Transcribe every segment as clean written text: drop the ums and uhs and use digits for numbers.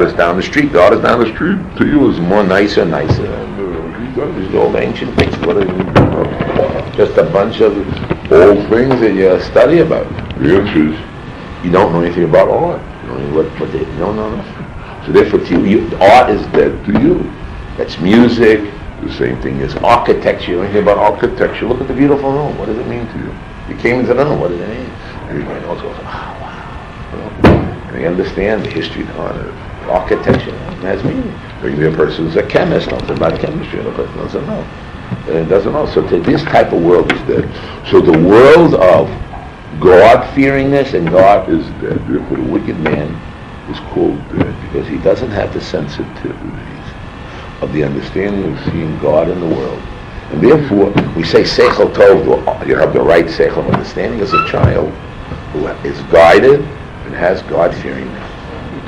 artist down the street. The artist down the street to you is more nicer. These old ancient things. What are you? Just a bunch of old things that you study about. The answer is, you don't know anything about art. You don't know what they don't know. So therefore, to you, art is dead to you. That's music. The same thing as architecture. You don't know anything about architecture. Look at the beautiful room. What does it mean to you? You came into the room. What does it mean? Everybody else goes, oh, wow. And they understand the history of architecture. It has meaning. Maybe a person who's a chemist knows about chemistry, and a person doesn't know. And it doesn't know. So this type of world is dead. So the world of God-fearingness and God is dead. Therefore, the wicked man is called dead because he doesn't have the sensitivities of the understanding of seeing God in the world. And therefore, we say Seichel Tov, you have the right Seichel understanding as a child who is guided and has God-fearingness.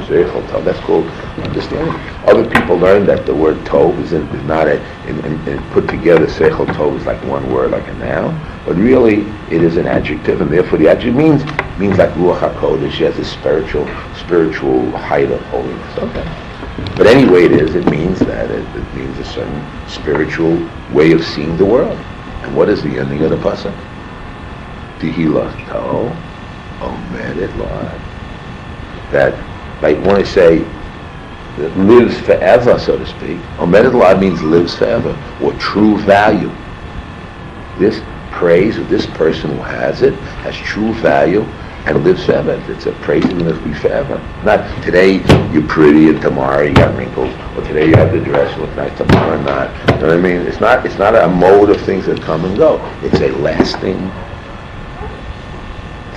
Seichel Tov, that's called understanding. Other people learn that the word Tov is not put together. Seichel Tov is like one word, like a noun, but really it is an adjective, and therefore the adjective means like Ruach HaKodesh. She has a spiritual height of holiness. Okay. But anyway, it means that it means a certain spiritual way of seeing the world. And what is the ending of the pasuk? Tihilato omed et la'ad. That, like when I say that lives forever, so to speak. Omed et la'ad means lives forever, or true value. This praise of this person who has it has true value and lives forever. It's a praise that lives forever. Not today you're pretty and tomorrow you got wrinkles, or today you have the dress that looks nice, tomorrow not. You know what I mean? It's not a mode of things that come and go. It's a lasting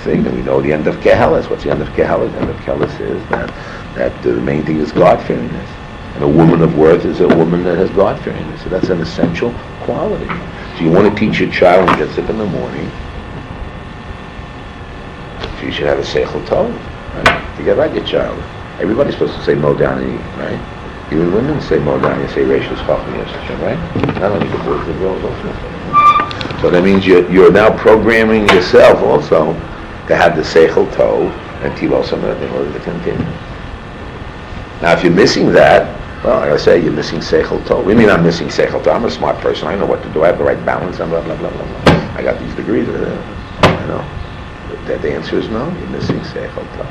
thing, and we know the end of Kehelis. What's the end of Kehelis? The end of Kehelis is that the main thing is God-fearingness. And a woman of worth is a woman that has God-fearingness. So that's an essential quality. So you want to teach your child when he gets up in the morning, so you should have a Seichel Tov, right? To get right your child. Everybody's supposed to say Modani, right? Even women say Modani, say Reishus Chacham, right? Not only the boys, the girls also. So that means you're now programming yourself also to have the Seichel Tov and Tilo Samet in order to continue. Now if you're missing that, well, like I say, you're missing Seichel Tov. We mean I'm missing Seichel Tov. I'm a smart person. I know what to do. I have the right balance and blah, blah, blah, blah, blah. I got these degrees. I know. But the answer is no. You're missing Seichel Tov.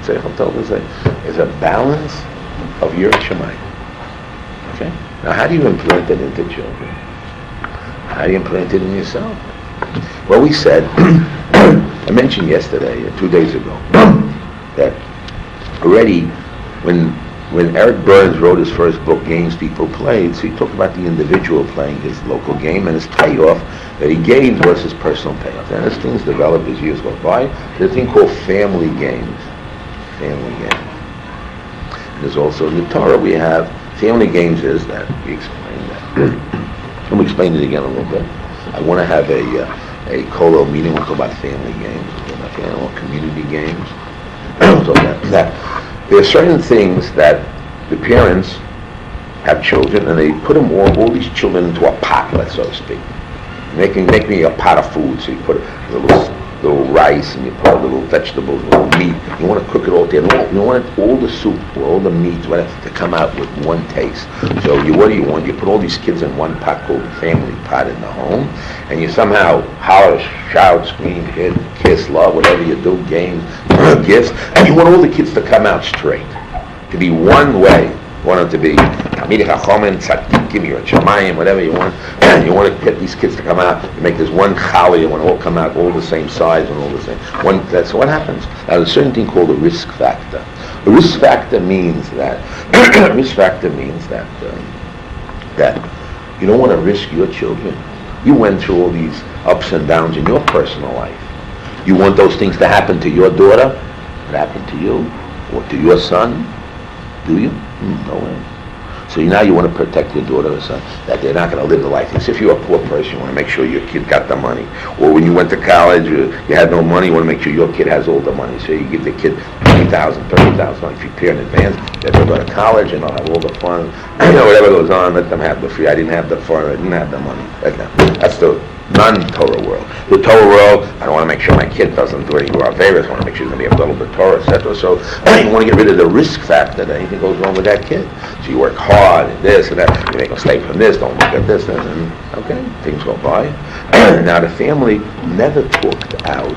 Seichel Tov is a balance of your Shemayim. Okay? Now how do you implant it into children? How do you implant it in yourself? Well, we said, I mentioned yesterday, 2 days ago, that already when Eric Burns wrote his first book, Games People Played, so he talked about the individual playing his local game, and his payoff that he gained was his personal payoff. And as things developed as years go by, there's a thing called family games. Family games. And there's also in the Torah we have family games is that we explain that. Let me explain it again a little bit. I want to have a Kolo meeting. We'll talk about family games, we'll talk about community games. So that there are certain things that the parents have children and they put them all these children into a pot, so to speak. Making a pot of food. So you put a little rice and you put a little vegetables, a little meat. You want to cook it all together. You want all the soup, all the meat, whatever, to come out with one taste. So what do you want? You put all these kids in one pot called the family pot in the home, and you somehow holler, shout, scream, hit, kiss, love, whatever you do, games, gifts, and you want all the kids to come out straight, to be one way. You want them to be Talmidei Chachamim, Tzaddikim, you're a Shemayim, whatever you want. And you want to get these kids to come out. You make this one challah. You want to all come out all the same size and all the same. That's what happens. Now, there's a certain thing called a risk factor. A risk factor means that that you don't want to risk your children. You went through all these ups and downs in your personal life. You want those things to happen to your daughter? What happened to you or to your son? Do you? No way. So now you want to protect your daughter or son, that they're not going to live the life. If you're a poor person, you want to make sure your kid got the money. Or when you went to college, you had no money, you want to make sure your kid has all the money. So you give the kid $20,000, $30,000, like prepare in advance. Let them go to college and they'll have all the fun. Whatever goes on, let them have the free. I didn't have the fun, I didn't have the money. That's the non-Torah world. The Torah world, I want to make sure my kid doesn't do any raw favors. I want to make sure he's going to be a little bit Torah, etc. So you want to get rid of the risk factor that anything goes wrong with that kid. So you work hard and this and that. You make them stay from this, don't look at this, and okay, things go by. Now the family never talked out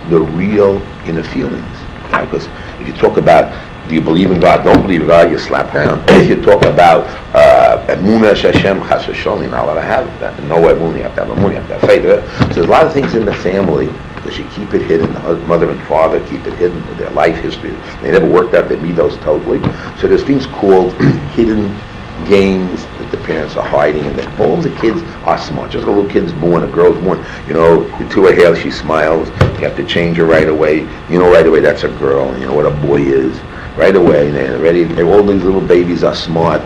the real inner feelings. Because if you talk about, do you believe in God, don't believe in God, you slap down. If you talk about Emunah Hashem, Chas v'Shalom, you're not allowed to have that. No Emunah, you have to have Emunah, you have to have faith. So there's a lot of things in the family that you keep it hidden. The mother and father keep it hidden, their life history. They never worked out their midos totally. So there's things called hidden games that the parents are hiding, and that all the kids are smart. Just a little kid's born, a girl's born, you to her hair, she smiles, you have to change her right away. You know right away that's a girl, and you know what a boy is. Right away, they're ready. All these little babies are smart.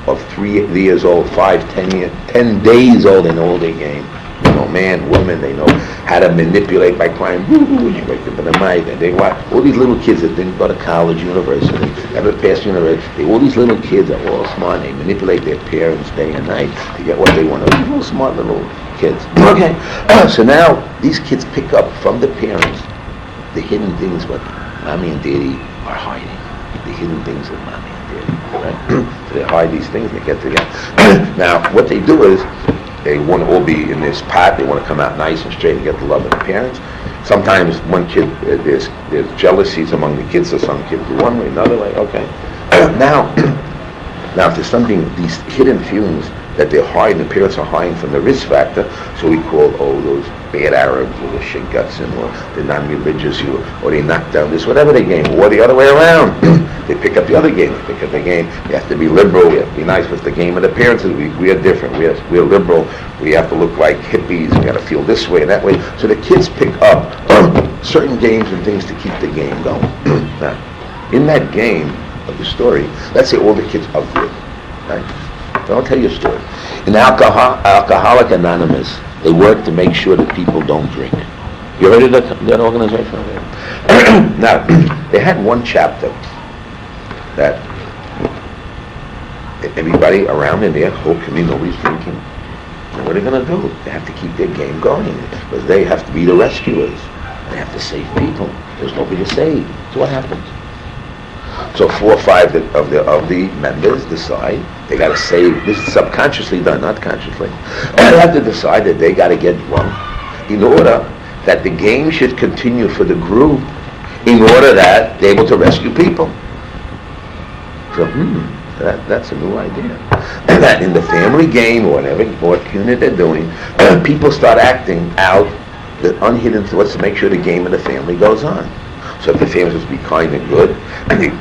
Of 3 years old, 5, 10 days old, they know all their game. You know, man, woman, they know how to manipulate by crying, woo-hoo, you wake up in the night, and they watch. All these little kids that didn't go to college, university, never passed university, all these little kids are all smart. They manipulate their parents day and night to get what they want. These little smart little kids. Okay, so now these kids pick up from the parents the hidden things what mommy and daddy are hiding. The hidden things of mommy and daddy, right? So they hide these things, they get together. Now, what they do is, they want to all be in this pot. They want to come out nice and straight and get the love of the parents. Sometimes one kid, there's jealousies among the kids, so some kids do one way, another way. Okay. Now, if there's something, these hidden feelings that they're hiding, the parents are hiding from the risk factor, so we call, those bad Arabs, or the Shiggatsim, or the non-religious, or they knock down this, whatever they game, or the other way around. They pick up the other game. They pick up the game. We have to be liberal. We have to be nice with the game of the parents. We are different. We're liberal. We have to look like hippies. We got to feel this way and that way. So the kids pick up certain games and things to keep the game going. Now, in that game of the story, let's say all the kids are good, right? So I'll tell you a story. In Alcoholic Anonymous, they work to make sure that people don't drink. You heard of that organization? Now, they had one chapter that everybody around in their whole community, nobody's drinking. And what are they going to do? They have to keep their game going because they have to be the rescuers. They have to save people. There's nobody to save. So what happens? So 4 or 5 of the members decide they got to save. This is subconsciously done, not consciously. And they have to decide that they got to get drunk in order that the game should continue for the group, in order that they're able to rescue people. So, that's a new idea. And that in the family game, or whatever unit they're doing, people start acting out the unhidden thoughts to make sure the game of the family goes on. So if the family is supposed to be kind and good,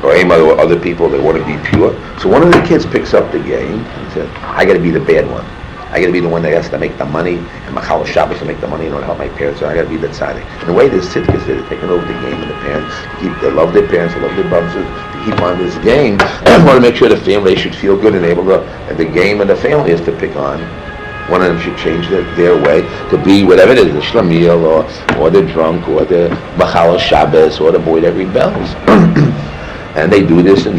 or other people, they want to be pure. So one of the kids picks up the game and says, I got to be the bad one. I got to be the one that has to make the money, and Machal Shabbos to make the money in order to help my parents. So I got to be the tzaddik. In a way, there's tzidkas that are taking over the game of the parents. They love their parents, they love their brothers, to keep on this game. I want to make sure the family should feel good and able to, and the game of the family is to pick on. One of them should change their way to be whatever it is, the shlemiel, or the drunk, or the Machal Shabbos, or the boy that rebels. And they do this, and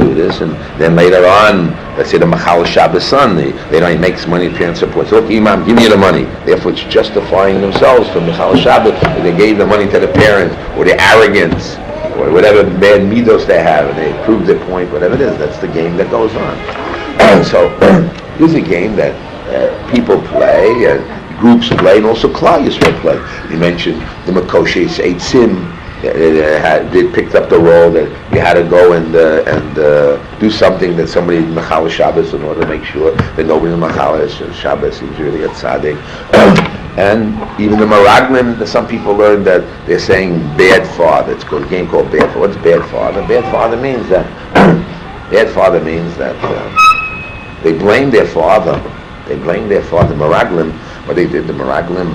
then later on, let's say the Machal Shabbos son, he makes money, parents support. So, look, Imam, give me the money. Therefore, it's justifying themselves for Machal Shabbos. They gave the money to the parents, or their arrogance, or whatever bad midos they have, and they prove their point, whatever it is. That's the game that goes on. So, here's a game that people play, and groups play, and also Klal Yisrael play. You mentioned the Makoshes Eitzim. They picked up the role that you had to go and do something that somebody in Machal Shabbos in order to make sure that nobody in Machal Shabbos is really a tzaddik. And even the Meraglim, some people learn that they're saying bad father. It's called a game called bad father. What's bad father? Bad father means that they blame their father. They blame their father, Meraglim. What they did, the Meraglim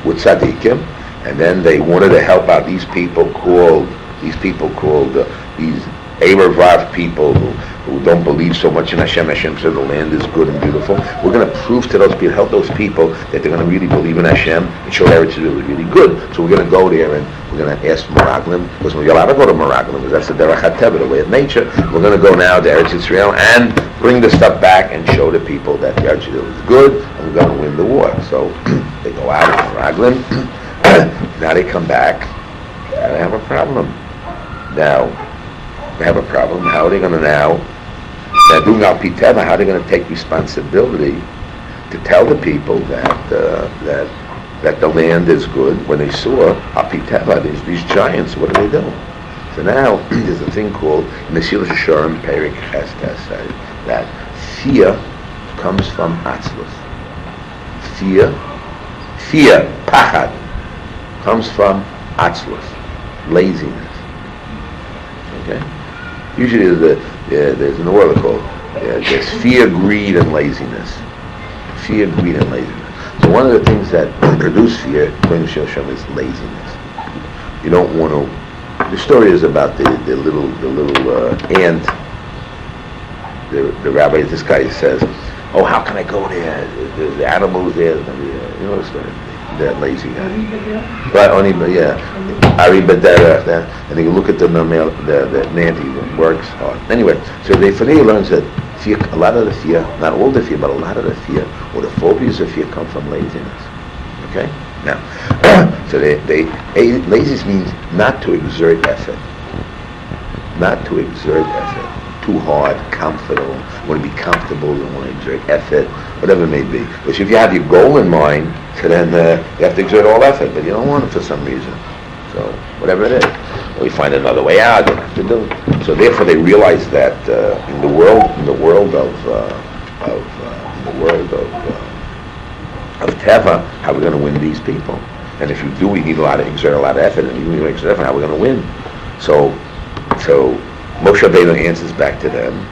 with tzaddikim. And then they wanted to help out these people called these Erev people who don't believe so much in Hashem. Hashem said the land is good and beautiful. We're going to prove to those people, help those people that they're going to really believe in Hashem and show Eretz is really, really good. So we're going to go there and we're going to ask Meraglim, because we're allowed to go to Meraglim, because that's the Derech HaTeva, the way of nature. We're going to go now to Eretz Yisrael and bring the stuff back and show the people that the Eretz Yisrael is good, and we're going to win the war. So they go out to Meraglim. Now they come back, and they have a problem. Now, they have a problem. How are they going to now? They're doing Al Pi Teva. How are they going to take responsibility to tell the people that the land is good when they saw Al Pi Teva, these giants? What do they do? So now there's a thing called Mesil Shurim Perik Chestes, that fear comes from Atzlus. Fear, Pachad, comes from Atzlus, laziness. Okay. Usually there's an order called there's fear, greed, and laziness. Fear, greed, and laziness. So one of the things that produce fear, according to Hashem, is laziness. You don't want to. The story is about the little ant. The rabbi, this guy says, "Oh, how can I go there? The animals there." You know the story. That lazy guy. Right, only, yeah. Ari Badera, and you look at the Nanti who works hard. Anyway, so they finally learns that fear, a lot of the fear, not all the fear, but a lot of the fear, or the phobias of fear come from laziness. Okay? Now, so laziness means not to exert effort. Not to exert effort. Too hard, comfortable, want to be comfortable, don't want to exert effort, whatever it may be. Because if you have your goal in mind, so then you have to exert all effort, but you don't want it for some reason. So whatever it is, or you find another way out. You don't have to do it. So therefore, they realize that in the world of Teva, how we're going to win these people. And if you do, we need exert a lot of effort, and you need to exert effort, how we're going to win. So Moshe Rabbeinu answers back to them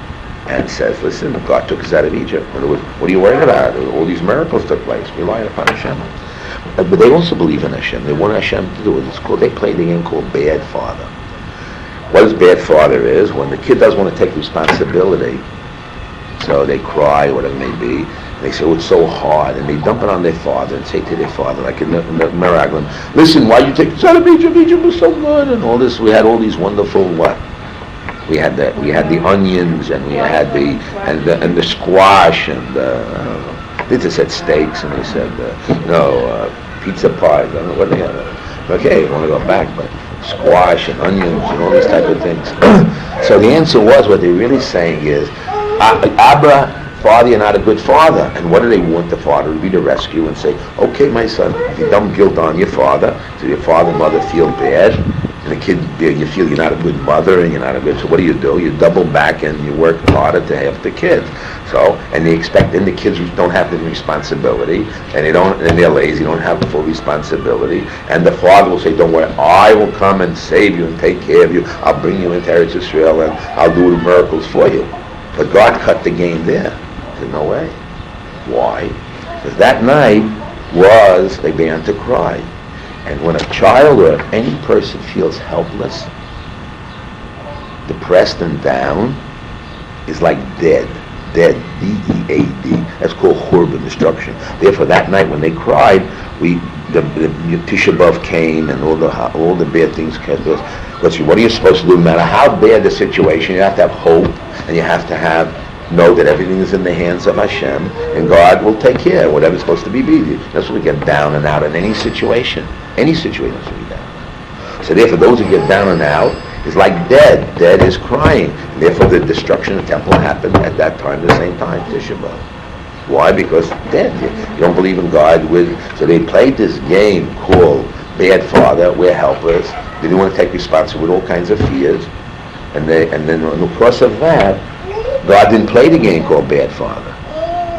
and says, listen, God took us out of Egypt. In other words, what are you worried about? All these miracles took place. Rely upon Hashem. But they also believe in Hashem. They want Hashem to do it. They play the game called Bad Father. What is Bad Father is when the kid doesn't want to take responsibility, so they cry, whatever it may be. They say, oh, it's so hard, and they dump it on their father and say to their father, like in the Meraglim, listen, why you take us out of Egypt? Egypt was so good, and all this. We had all these wonderful what? We had the onions, and we had the squash, and they just said steaks, and they said pizza pies. I don't know what they had. Okay, I want to go back, but squash and onions and all these type of things. So the answer was, what they're really saying is, Abba, Father, you're not a good father. And what do they want the father to be, to rescue and say, okay, my son, if you dump guilt on your father, so your father and mother feel bad, and the kid, you feel you're not a good mother and you're not a good, so what do? You double back and you work harder to have the kids. So, and they expect, and the kids don't have the responsibility, and they're lazy, don't have the full responsibility, and the father will say, don't worry, I will come and save you and take care of you, I'll bring you into Eretz Yisrael and I'll do the miracles for you. But God cut the game there. He said, no way. Why? Because that night they began to cry. And when a child or any person feels helpless, depressed and down, is like dead, D-E-A-D. That's called Churban, destruction. Therefore, that night when they cried, the Tisha B'Av came and all the bad things came to us. Because what are you supposed to do? No matter how bad the situation, you have to have hope, and you have to know that everything is in the hands of Hashem, and God will take care of whatever's supposed to be. That's when we get down and out in any situation. Any situation has to be down. So therefore, those who get down and out is like dead. Dead is crying. And therefore, the destruction of the temple happened at that time, the same time, Tisha B'Av. Why? Because dead. You don't believe in God. So they played this game called Bad Father. We're helpless. They didn't want to take responsibility with all kinds of fears. And then in the course of that, God didn't play the game called Bad Father.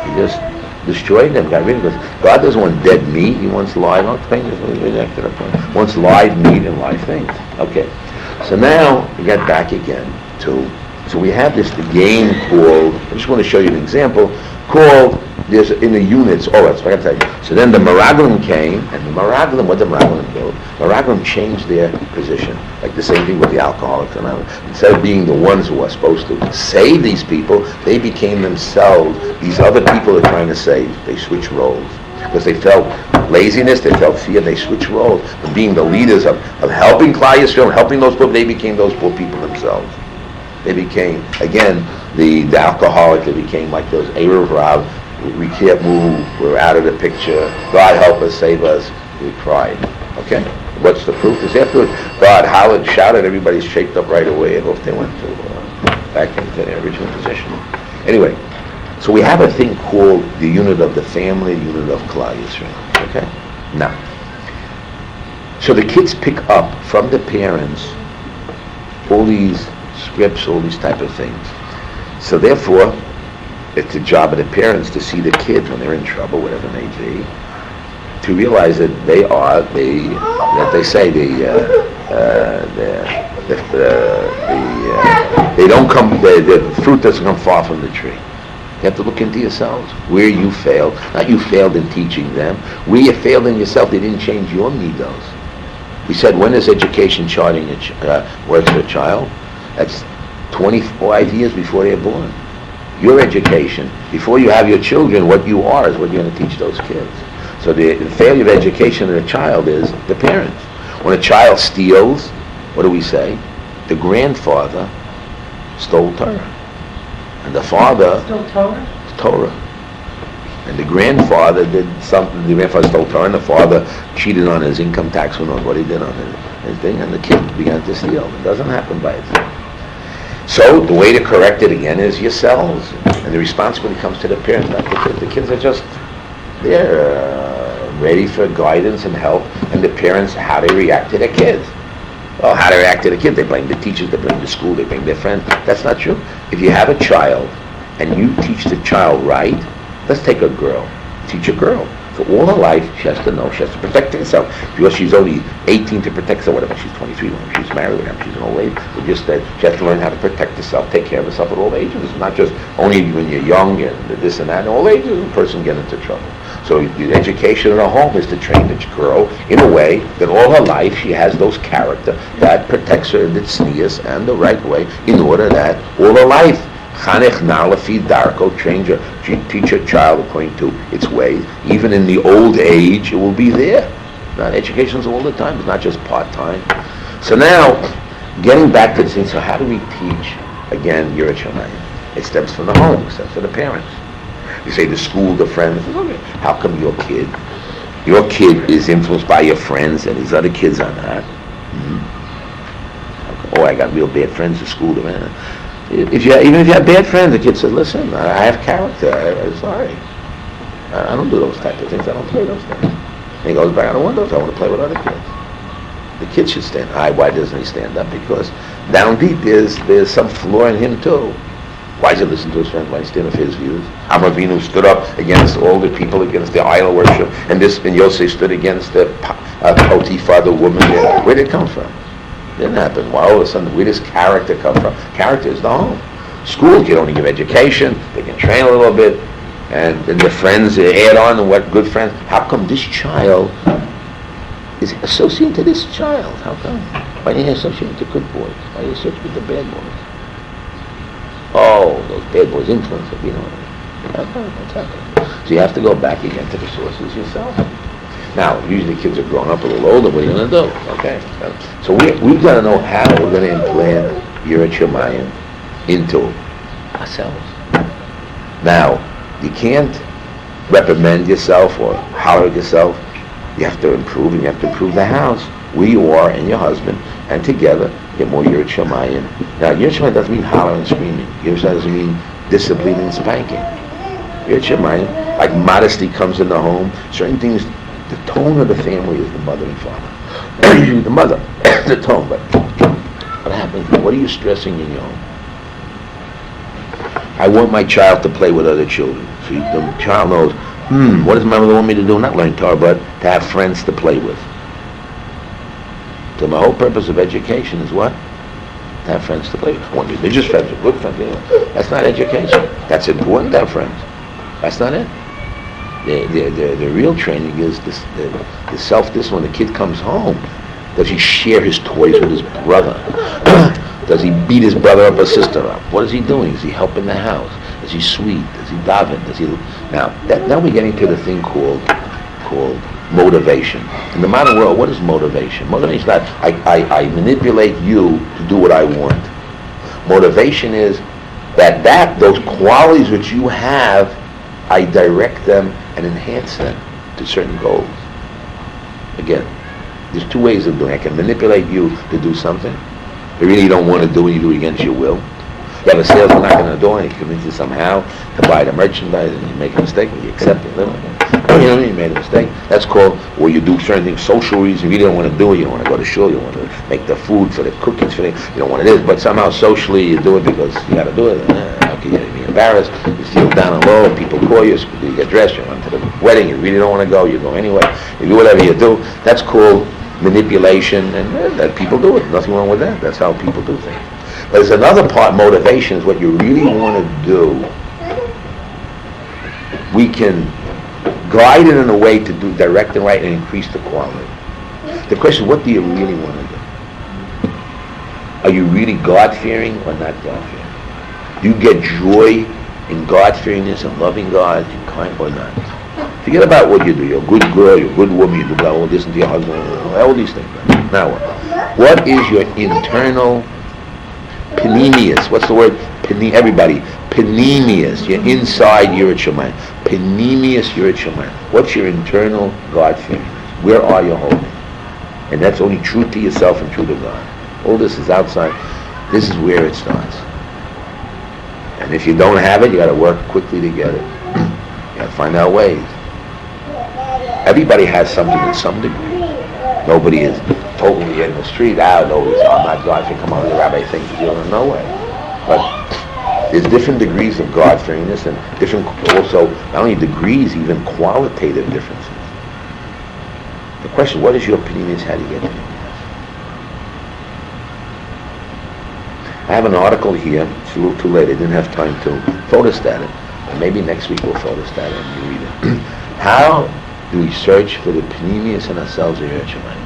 He just destroyed them, got rid of them. God doesn't want dead meat. He wants live things. He wants live meat and live things. Okay. So now we get back again to. So we have the game called. I just want to show you an example called there's in the units. Oh, that's what I gotta tell you. So then the Meraglim came, and the Meraglim, what did Meraglim do? Meraglim changed their position, like the same thing with the alcoholics. And instead of being the ones who are supposed to save these people, they became themselves these other people they're trying to save. They switched roles because they felt laziness, they felt fear. They switched roles from being the leaders of helping Klal Yisrael, helping those poor. They became those poor people themselves. They became again the alcoholic. They became like those Erev Rav. We can't move. We're out of the picture. God help us, save us. We cried. Okay. What's the proof? Is afterwards God hollered, shouted. Everybody's shaped up right away, and off they went to back into their original position. Anyway, so we have a thing called the unit of the family, the unit of Klal Yisrael. Okay. Now, so the kids pick up from the parents all these scripts, all these type of things. So therefore, it's the job of the parents to see the kids when they're in trouble, whatever it may be, to realize that they don't come, the fruit doesn't come far from the tree. You have to look into yourselves where you failed. Not you failed in teaching them. Where you failed in yourself, they didn't change your midos. We said, when is education charting works for a child? That's 25 years before they're born. Your education, before you have your children, what you are is what you're going to teach those kids. So the failure of education in a child is the parents. When a child steals, what do we say? The grandfather stole Torah. And the father Stole Torah? Torah. And the grandfather did something, the grandfather stole Torah, and the father cheated on his income tax, who knows what he did on his thing, and the kid began to steal. It doesn't happen by itself. So the way to correct it again is yourselves, and the responsibility comes to the parents, not the kids. The kids are just there, ready for guidance and help, and the parents, how they react to their kids. Well, how they react to the kids, they blame the teachers, they blame the school, they blame their friends. That's not true. If you have a child, and you teach the child right, let's take a girl, teach a girl. For all her life, she has to know, she has to protect herself. Because she's only 18 to protect herself, whatever, she's 23, whatever, she's married, whatever, she's an old lady. But just that she has to learn how to protect herself, take care of herself at all ages. It's not just only when you're young and this and that. In all ages, a person gets into trouble. So the education in a home is to train the girl in a way that all her life she has those character that protects her in the tznius and the right way, in order that all her life, Chanech Nalafi Darko, teach a child according to its ways. Even in the old age, it will be there. Not education is all the time. It's not just part-time. So now, getting back to the thing, so how do we teach, again, Yirat Shamayim? It stems from the home, it stems from the parents. You say the school, the friends. Okay. How come your kid is influenced by your friends and these other kids are not? Oh, I got real bad friends at school. Even if you have bad friends, the kid says, listen, I have character. I'm sorry. I don't do those type of things. I don't play those things. And he goes back out the windows. I want to play with other kids. The kid should stand high. Why doesn't he stand up? Because down deep there's some flaw in him too. Why does he listen to his friends? Why does he stand up for his views? Avinu stood up against all the people, against the idol worship, and Yosef stood against the Potiphar, the woman there. Where did it come from? It didn't happen. Why all of a sudden, where does character come from? Character is the home. Schools, you only give education, they can train a little bit, and then the friends add on, and what good friends. How come this child is associated to this child? How come? Why are you associated with the good boys? Why are you associated with the bad boys? Oh, those bad boys influence it, you know. What's happening? So you have to go back again to the sources yourself. Now, usually kids are growing up a little older, what are you going to do? Okay. So we've got to know how we're going to implant Yirat Shamayim into ourselves. Now, you can't reprimand yourself or holler at yourself. You have to improve, and you have to improve the house where you are and your husband, and together get more Yirat Shamayim. Now, Yirat Shamayim doesn't mean hollering and screaming. Yirat Shamayim doesn't mean discipline and spanking. Yirat Shamayim, like modesty comes in the home. Certain things, the tone of the family is the mother and father. The mother, the tone. But what happens? What are you stressing in your home? I want my child to play with other children. So the child knows, what does my mother want me to do? Not learn Torah, but to have friends to play with. So the whole purpose of education is what? To have friends to play with. I want religious friends or good friends. You know. That's not education. That's important to have friends. That's not it. The real training is the self-discipline. When the kid comes home, does he share his toys with his brother? Does he beat his brother up or sister up? What is he doing? Is he helping the house? Is he sweet? Does he daven? Does he? Now we're getting to the thing called motivation. In the modern world, what is motivation? Motivation is not I manipulate you to do what I want. Motivation is that those qualities which you have, I direct them and enhance them to certain goals. Again, there's two ways of doing it. I can manipulate you to do something. You really don't want to do it, you do it against your will. You have a salesman knocking on the door and he convinces you somehow to buy the merchandise and you make a mistake, but you accept it. You know what I mean? You made a mistake. That's called where you do certain things, social reasons. You really don't want to do it. You don't want to go to shul. You don't want to make the food for the cookies for the, you don't want it is, but somehow socially you do it because you got to do it. How can you be embarrassed? You feel down and low. People call you. You get dressed. You run to the wedding. You really don't want to go. You go anyway. You do whatever you do. That's called manipulation, and that people do it. Nothing wrong with that. That's how people do things. But there's another part. Motivation is what you really want to do. We can guide it in a way to do direct and right and increase the quality. The question is, what do you really want to do? Are you really God-fearing or not God-fearing? Do you get joy in God-fearingness and loving God and kind or not? Forget about what you do. You're a good girl, you're a good woman, you do all this to your husband, all these things. Now what? What is your internal panemius? What's the word? Everybody. Panemius. You're inside Yirat Shamayim. Panemius Yirat Shamayim. What's your internal God-fearing? Where are you holding? And that's only true to yourself and true to God. All this is outside. This is where it starts. And if you don't have it, you got to work quickly to get it. You got to find out ways. Everybody has something in some degree. Nobody is totally in the street. Nobody's, I'm not God-fearing. Come on, the Rabbi thinks you're in no way. But there's different degrees of God-fearingness and different, also, not only degrees, even qualitative differences. The question, what is your opinion is, how do you get it? I have an article here. It's a little too late. I didn't have time to photostat it. But maybe next week we'll photostat it and you read it. How do we search for the panemius in ourselves or Yirat Shamayim?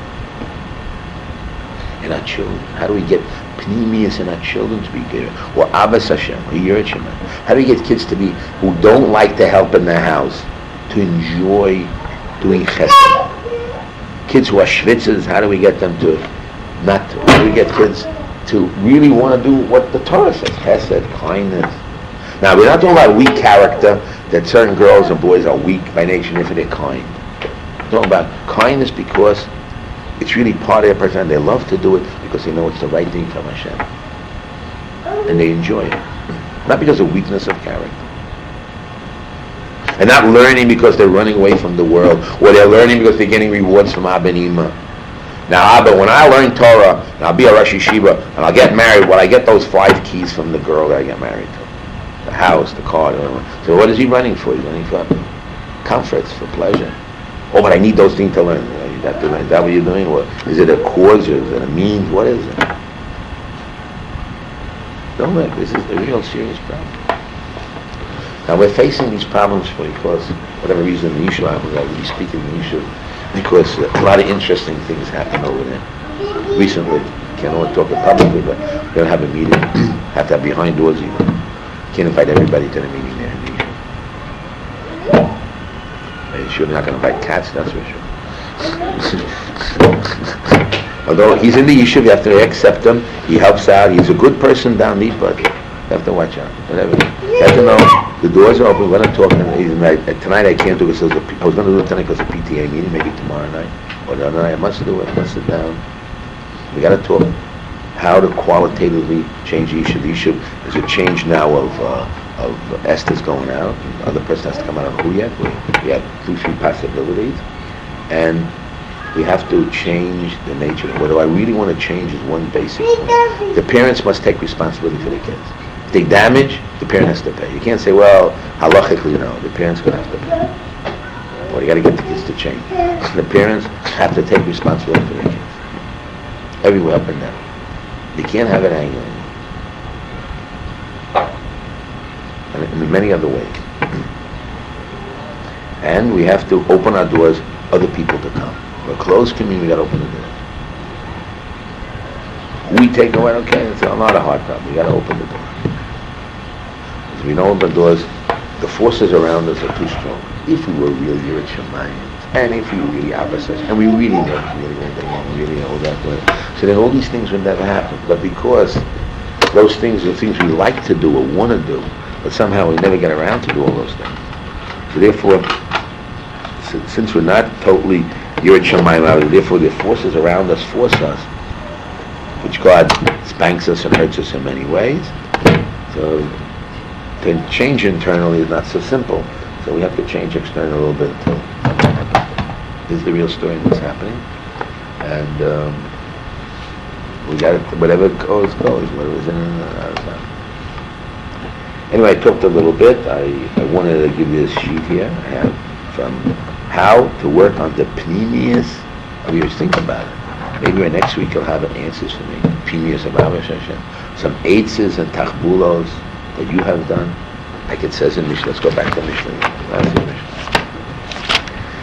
In our children. How do we get panemius in our children to be good? Or Abbas Hashem, or Yirat Shamayim? How do we get kids to be, who don't like to help in the house, to enjoy doing chesed? Kids who are schwitzers, how do we get them to not to? How do we get kids to really want to do what the Torah says? Chesed, kindness. Now, we're not talking about weak character, that certain girls and boys are weak by nature if they're kind. We're talking about kindness because it's really part of their personality. They love to do it because they know it's the right thing from Hashem. And they enjoy it. Not because of weakness of character. And not learning because they're running away from the world, or they're learning because they're getting rewards from Abba and Ima. Now, Abba, when I learn Torah, and I'll be a Rosh Yeshiva, and I'll get married, well, I get those 5 keys from the girl that I get married to. The house, the car, so what is he running for? He's running for comforts, for pleasure. Oh, but I need those things to learn. You have to learn. Is that what you're doing? Or is it a cause, or is it a means? What is it? Don't let, this is a real serious problem. Now we're facing these problems because, whatever reason, the Yeshiva, I'm going to be speaking in the Yeshiva, because a lot of interesting things happen over there. Recently, can't always talk it publicly, but we're going to have a meeting, have to have behind doors even. Can't invite everybody to the meeting there in the Yeshiva. You're sure they're not going to invite cats, that's for sure. Although he's in the Yeshiva, you have to accept him, he helps out, he's a good person down there, but you have to watch out. Whatever. You have to know. The doors are open. We're going to talk tonight. I can't do it. I was going to do it tonight because of a PTA meeting. Maybe tomorrow night or the other night. I must do it. I must sit down. We got to talk how to qualitatively change the issue. There's a change now of Esther's going out. The other person has to come out of who yet. We have 2-3 possibilities, and we have to change the nature. What do I really want to change is one basic thing. The parents must take responsibility for their kids. If they damage, the parent has to pay. You can't say, well, halachically, no. The parent's going to have to pay. Well, you got to get the kids to change. The parents have to take responsibility for their kids. Everywhere up and down. They can't have it hanging on you. And in many other ways. And we have to open our doors, other people to come. We're a closed community, we got to open the doors. We take away, okay, it's not a hard problem. We got to open the door. If we don't open doors, the forces around us are too strong. If we were really Yirat Shamayim, and if we were really opposites, and we really know that way, so then all these things would never happen. But because those things are things we like to do or want to do, but somehow we never get around to do all those things. So therefore, since we're not totally Yirat Shamayim, therefore the forces around us force us, which God spanks us and hurts us in many ways. So to change internally is not so simple. So we have to change externally a little bit too. This is the real story that's happening. And we got it, whatever goes, whatever's in and out. Anyway, I talked a little bit. I wanted to give you this sheet here. I have from how to work on the pnimius of yours. Think about it. Maybe next week you'll have answers for me. Pnimius of Abba Hashem. Some eitzes and tachbulos that you have done. Like it says in Mishnah. Let's go back to Mishnah.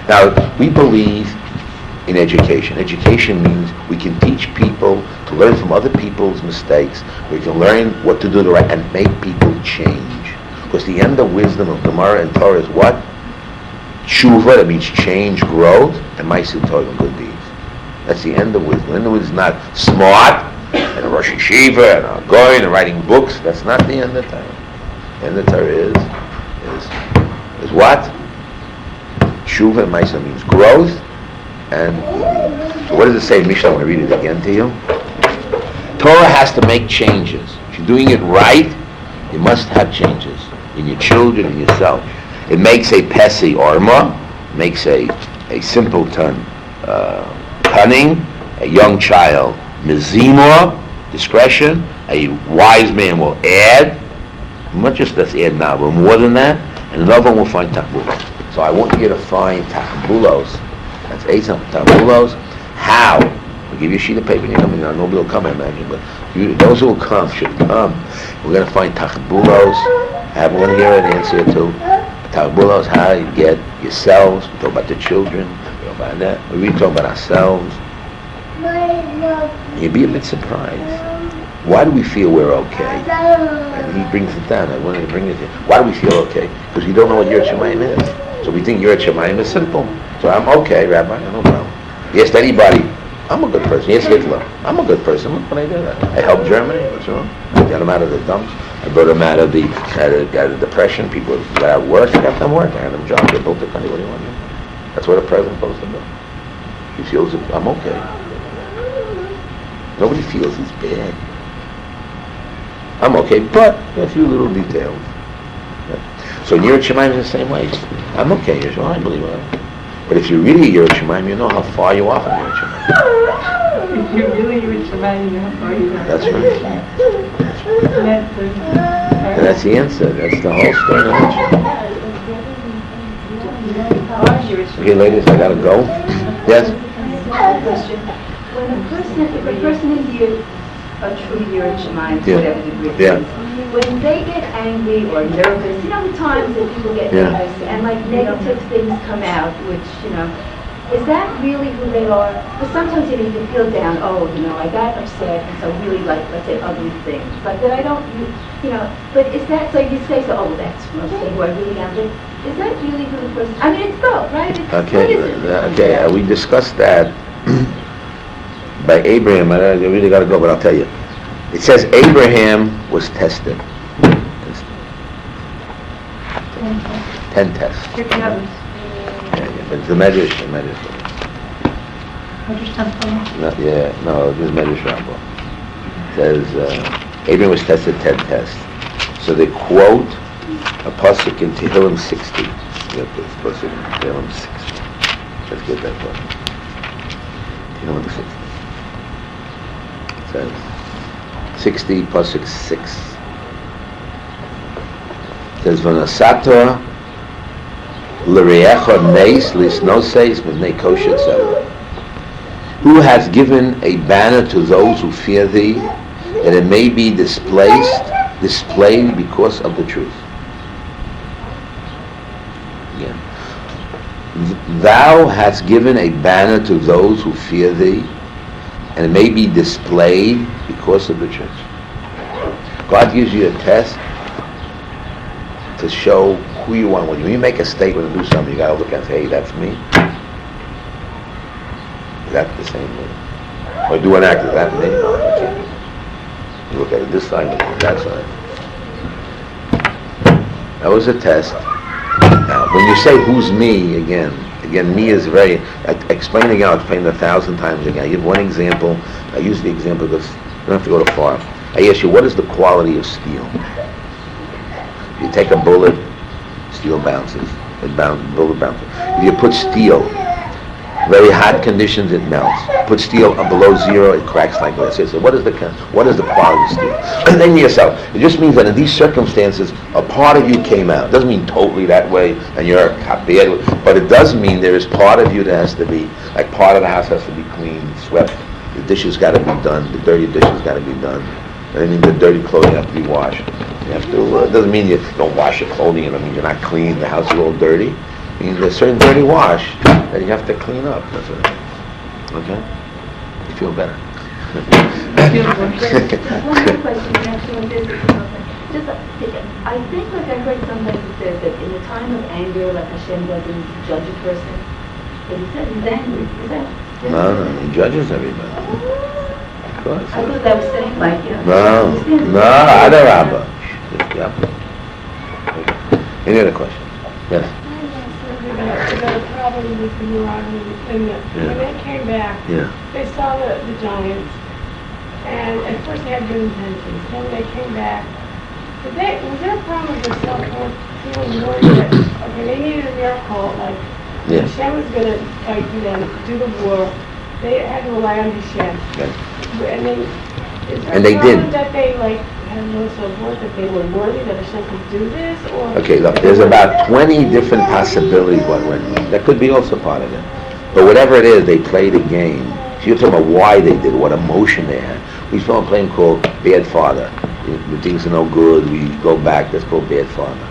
Now, we believe in education. Education means we can teach people to learn from other people's mistakes. We can learn what to do to right and make people change. Because the end of wisdom of Gemara and Torah is what? Tshuva, that means change, growth, and Ma'aseh Torah, good deeds. That's the end of wisdom. The end of wisdom is not smart, and a Rosh Yeshiva, and a Goy, and writing books. That's not the end of Torah. The end of Torah is what? Tshuva and Ma'aseh means growth. And so what does it say in Mishnah? I want to read it again to you. Torah has to make changes. If you're doing it right, you must have changes in your children and yourself. It makes a pesi orma, makes a simpleton cunning, a young child mizimor, discretion. A wise man will add, not just let's add now, but more than that. And another one will find tachbulos. So I want you to find tachbulos. That's Eitzam Tabulos. How? We'll give you a sheet of paper. Nobody will come, I imagine, but those who will come should come. We're going to find Tabulos. I have one here and answer to Tabulos. How you get yourselves. We talk about the children. We talk about that. We really talk about ourselves. You'd be a bit surprised. Why do we feel we're okay? And he brings it down. I wanted to bring it here. Why do we feel okay? Because we don't know what Yirat Shamayim is. So we think Yirat Shamayim is simple. So I'm okay, Rabbi, no problem. You asked anybody, I'm a good person. Yes, Hitler, I'm a good person. Look what I did. I helped Germany. What's wrong? I got them out of the dumps. I brought them out of the depression. People got out of work. I got them work. I had them jobs. They built the country. What do you want to do? That's what a president's supposed to do. He feels I'm okay. Nobody feels he's bad. I'm okay, but a few little details. So Yirat Shamayim is the same way. I'm okay, Yirat Shamayim, I believe it. But if you're really Yirat Shamayim, you know how far you are from Yirat Shamayim. If you're really Yirat Shamayim, you know how far you are. That's right. And that's the answer. That's the whole story. Okay, ladies, I gotta go. Yes? When a person is a true Yirat Shamayim, to whatever degree it is, when they get angry or nervous, the times that people get nervous and like negative things come out, which, is that really who they are? Because sometimes you can feel down, I got upset and so really let's say ugly things. But then I don't, but is that, so you say, that's mostly who I really am. But is that really who the person, it's both, right? Okay, we discussed that by Abraham. I really got to go, but I'll tell you. It says Abraham was tested. 10 tests. But it's the Medrash. No, this is Medrash Rabbah. It says Abraham was tested 10 tests. So they quote a pasuk in Tehillim 60. Get this pasuk in Tehillim 60. Let's get that pasuk. Tehillim 60. It says 60 pasuk 6. It says V'nasato l'reyecha neis lisnoseis v'nei kosher tzedek. Who has given a banner to those who fear thee, that it may be displayed because of the truth. Yeah. Thou hast given a banner to those who fear thee, and it may be displayed because of the church. God gives you a test to show who you want. When you make a statement and do something, you got to look and say, hey, that's me. Is that the same way? Or do an act, is that me? No, I can't. You look at it this side, you look at that side. That was a test. Now, when you say who's me, again, me is very, explain again, I'll explain it 1,000 times again. I give one example. I use the example because you don't have to go too far. I ask you, what is the quality of steel? You take a bullet, steel bounces. Bullet bounces. If you put steel, very hot conditions, it melts. Put steel below zero, it cracks like this. So what is the quality of steel? And then yourself. It just means that in these circumstances, a part of you came out. It doesn't mean totally that way, and you're bad, but it does mean there is part of you that has to be, like part of the house has to be clean, swept. The dishes got to be done. The dirty dishes got to be done. I mean, the dirty clothing have to be washed. You have to. It doesn't mean you don't wash your clothing. It means you're not clean. The house is all dirty. I mean, there's certain dirty wash that you have to clean up. That's it. Okay? You feel better. One more question in connection with this. Just, I think like I heard somebody who said that in the time of anger, like Hashem doesn't judge a person. But he said he's angry. Is that? No, he judges everybody. Of course. I thought that was saying like, you know. No, Adarabba. Yeah. Any other questions? Yes. They got a problem with the Moroccan, and when they came back, they saw the giants, and at first they had good intentions. Then they came back. Was there a problem with the self-worth, feeling worried that, okay, they needed a miracle, like Hashem was going to fight for them, do the war. They had to rely on Hashem. And they did. That they had no self-worth, that they were worthy that Hashem could do this, or? Okay, look, there's about 20 different possibilities what went wrong. That could be also part of it. But whatever it is, they played a game. So you're talking about why they did it, what emotion they had. We saw a play called Bad Father. When things are no good, we go back, that's called Bad Father.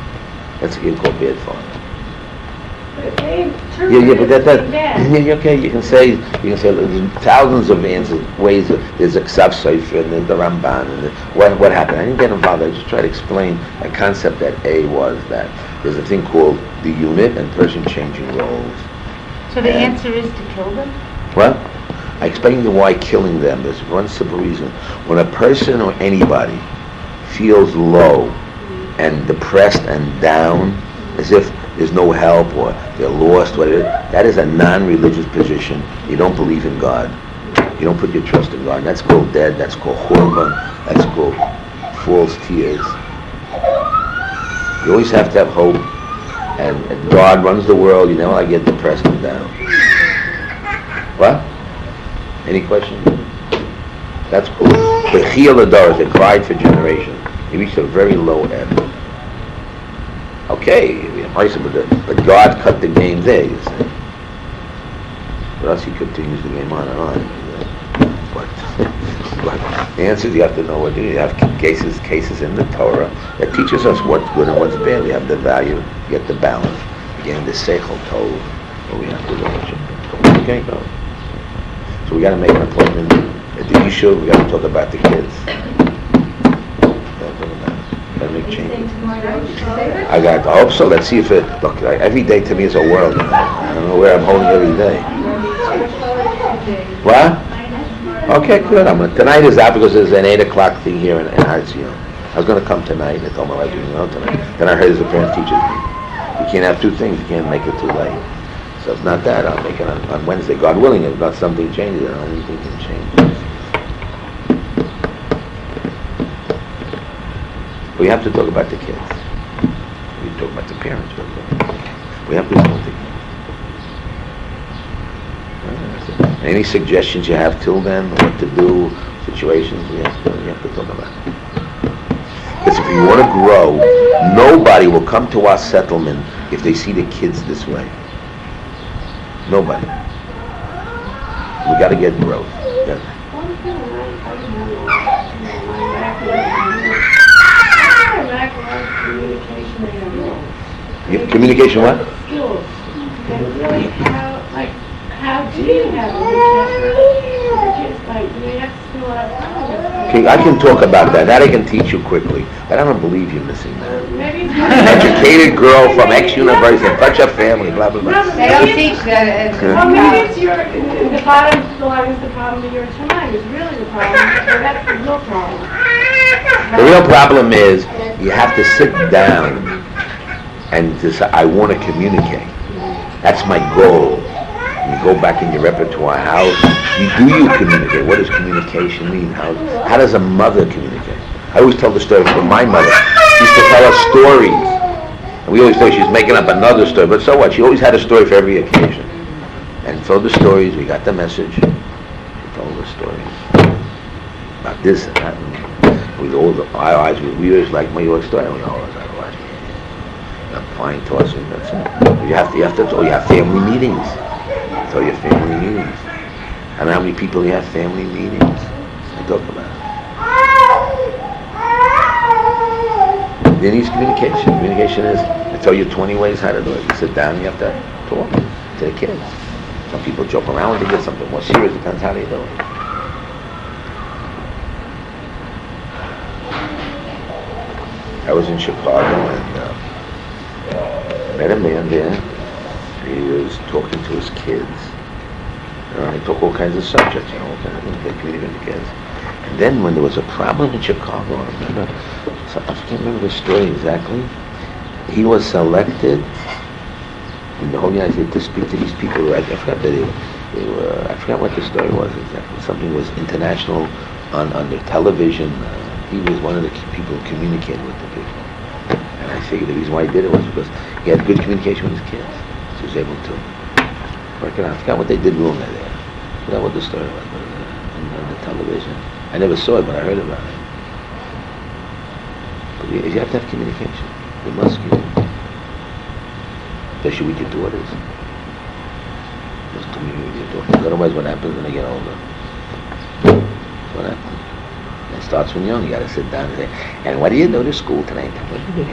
That's a game called Bad Father. But they okay, you can say there's thousands of ways. There's a Ksav Sofer and there's the Ramban and what happened. I didn't get involved. I just tried to explain a concept that was that there's a thing called the unit and person changing roles. So the answer is to kill them? Well, I explained to you why killing them. There's one simple reason. When a person or anybody feels low and depressed and down, as if there's no help or they're lost, whatever, that is a non-religious position. You don't believe in God. You don't put your trust in God. That's called dead. That's called churban. That's called false tears. You always have to have hope. And God runs the world. You never want to get depressed and down. What? Any questions? That's cool. The Chiyal Adoros, they cried for generations. He reached a very low ebb. Okay, but God cut the game there, you see. For us, he continues the game on and on. But the answer is you have to know what to do. You have cases in the Torah that teaches us what's good and what's bad. We have the value, you get the balance. Again, the Seichel Tov, what we have to do. Okay, go. So we got to make an appointment at the Yeshiva. We got to talk about the kids. Gotta make changes. I hope so. Let's see if it. Look, every day to me is a world. I don't know where I'm holding every day. What? Okay, good. Tonight is out because there's an 8:00 thing here in Tziyon. I was going to come tonight. I told my wife, tonight. Then I heard as a parent teacher, you can't have two things. You can't make it too late. So it's not that. I'll make it on Wednesday. God willing, if not something changes, anything can change. We have to talk about the kids. We talk about the parents. We have to talk about the kids. Any suggestions you have till then, what to do, situations, we have to talk about it. Because if we want to grow, nobody will come to our settlement if they see the kids this way. Nobody. We got to get growth. Yeah. Communication what? Skills. And really, how do you have a good kids? Like, you have to spend a lot of time with them. Okay, I can talk about that. That I can teach you quickly. But I don't believe you're missing that. Maybe it's Educated girl from X university, such a family, blah, blah, blah. They don't teach that. Well, maybe it's the bottom line is the problem that you're trying. It's really the problem. So that's the real problem. The real problem is you have to sit down and decide, I want to communicate. That's my goal. You go back in your repertoire. How do you communicate? What does communication mean? How does a mother communicate? I always tell the story from my mother. She used to tell us stories. And we always thought she was making up another story, but so what? She always had a story for every occasion. And through the stories, we got the message. She told us stories about this and that. And with all our eyes, we always like my York story. We always like watching it. Applying to us, and that's it. You have family meetings. So your family meetings. I don't know how many people you have family meetings. I talk about it. There needs communication. Communication is, I tell you 20 ways how to do it. You sit down, you have to talk to the kids. Some people joke around when they get something more serious. It depends how they do it. I was in Chicago and met a man there. He was talking to his kids. He talked all kinds of subjects, all kinds of things, they communicated with the kids. And then when there was a problem in Chicago, I can't remember the story exactly. He was selected in the whole United States to speak to these people. I forgot that I forgot what the story was exactly. Something was international on the television. He was one of the people who communicated with the people. And I figured the reason why he did it was because he had good communication with his kids. He was able to work it out. I forgot what they did wrong there. I forgot what the story was, but on the television. I never saw it, but I heard about it. But you have to have communication. You must communicate. Especially with your daughters. You must communicate with your daughters. Otherwise, what happens when they get older? What happens? It starts when young. You got to sit down and say, and what do you do to school tonight? What do you do?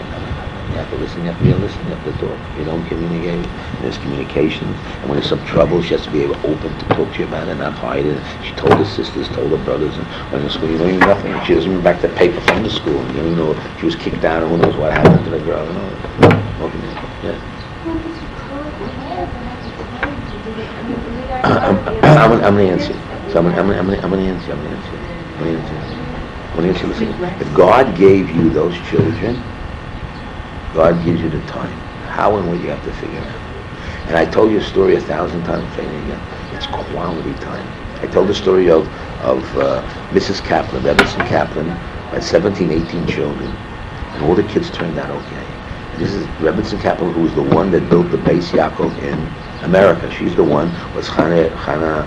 You have to listen, you have to be able to listen, you have to talk. You don't communicate, there's communication. And when there's some trouble, she has to be able open to talk to you about it, not hide it. She told her sisters, told her brothers, and when in school, you know nothing. She doesn't bring back the paper from the school. You don't know she was kicked out, and who knows what happened to the girl. You know. Yeah. I'm going to answer. So I'm going to answer. Listen. If God gave you those children, God gives you the time. How and what you have to figure out. And I told you a story 1,000 times, saying it again. It's quality time. I told the story of Mrs. Kaplan, Rebbetzin Kaplan, had 17, 18 children, and all the kids turned out okay. And this is Rebbetzin Kaplan, who was the one that built the Beis Yaakov in America. She's the one, was Chana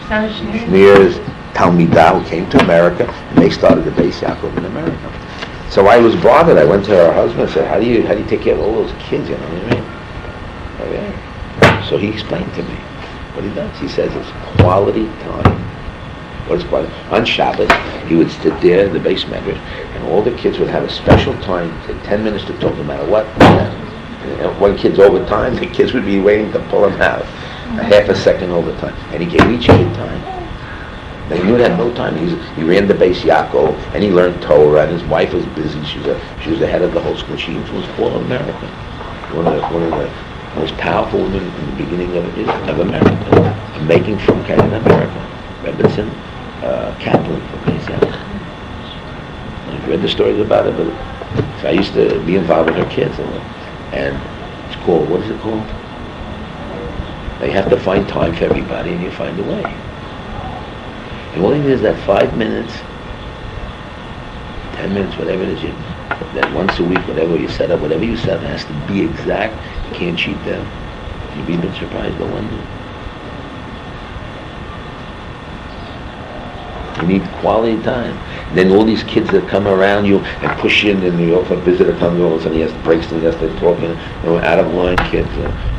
Schneer's Talmidah, who came to America, and they started the Beis Yaakov in America. So I was bothered. I went to her husband and said, how do you take care of all those kids, you know what I mean? Okay. So he explained to me what he does. He says it's quality time. What is quality? On Shabbos, he would sit there in the base medrash, and all the kids would have a special time, say 10 minutes to talk no matter what. And when kids over time, the kids would be waiting to pull him out. A half a second over time. And he gave each kid time. They knew it had no time. He ran the Beis Yaakov, and he learned Torah, and his wife was busy. She was the head of the whole school. She influenced all of America. One of the most powerful women in the beginning of America, making from Canada, America. Rebbetzin Kaplan from Beis Yaakov. I've read the stories about it, but so I used to be involved with her kids, and it's called, what is it called? They have to find time for everybody, and you find a way. And all it is that 5 minutes, 10 minutes, whatever it is, that once a week, whatever you set up has to be exact. You can't cheat them. You'd be a bit surprised, no wonder. You need quality time. And then all these kids that come around you and push in, and if a visitor comes over, and he has breaks and he has to talk, out of line kids,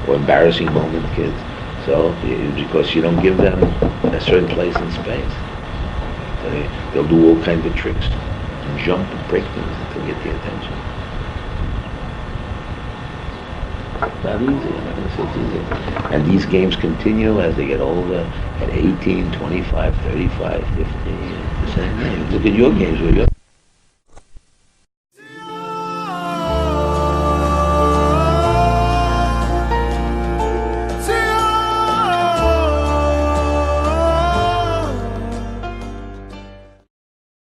or embarrassing moment kids. So, because you don't give them a certain place and space. So they'll do all kinds of tricks and jump and break things until you get the attention. not easy. I'm not going to say it's easy. And these games continue as they get older, at 18, 25, 35, 50. The same thing. Look at your games.